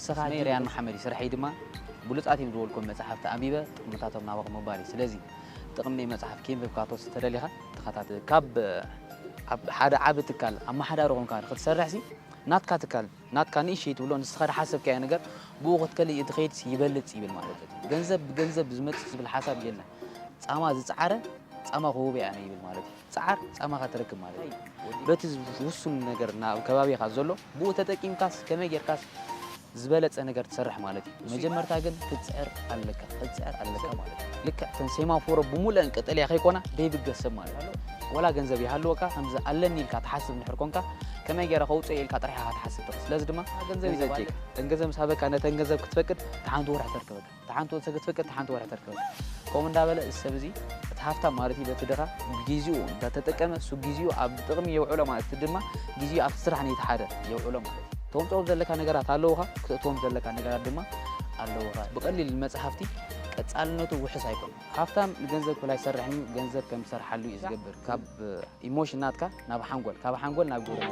نسخة ريان محمد يسرح يدما بلوطاتي بدولكم مصحف تأميبه متاتهم نابق مباري سلازي تقمني مصحف كيم بكاتوس تدليها تخاتات كاب حدا عاب تكال اما حدا رغم كان ክትሰርሕ ሲ ናትካ ትካል ናትካ ንእሺ ትብሎ ንስኻ ሓሰብካ ያ ነገር ብወቕት ከሊ እትኸይድ ይበልጽ ይብል ማለት እዩ ገንዘብ ገንዘብ ዝመጽ ዝብል ሓሳብ የለ ጻማ ዝጻዓረ ጻማ ሆብ ያነ ይብል ማለት እዩ ጻዓር ጻማኻ ትረክብ ማለት እዩ በቲ ውሱን ነገር ናብ ከባቢኻ ዘሎ ብኡ ተጠቂምካስ ከመይ ጌርካስ ዝበለጸ ነገር ትሰርሕ ማለት እዩ መጀመርታ ግን ክትጽዕር ኣለካ ማለት እዩ ልክ ተንሴማፎሮ ብሙሉን ቀጠልያ ከይኮና ደይብገሰብ ማለት እዩ ولا جنزب يحلوكا همزة ألني الك تحسب نحركونكا كما يجرى خوصة الك طريحة تحسب بس لازم ما جنزب يزيك تنجزم سابك أنا تنجزب كتفكر تعان دور حتركبك تعان تقول تفكر تعان دور حتركبك كومن دابل السبزي تحفتا مارتي بتدرها جيزيو ده تتكلم سو جيزيو عبد تغمي يوعلا ما تدمه جيزيو أفسرح ني تحدى يوعلا ما توم تقول ذلك أنا جرى تعلوها توم ذلك أنا جرى دمه علوها بقلل المسحفتي اتسالنته وحس አይቆም ሀፍታም ገንዘብ ላይ ሰራሕኒ ገንዘብ ከም ሰርሐሉ ይዝገብር ካብ ኢሞሽናትካ ናብ ሓንጎል ካብ ሓንጎል ናብ ጉራ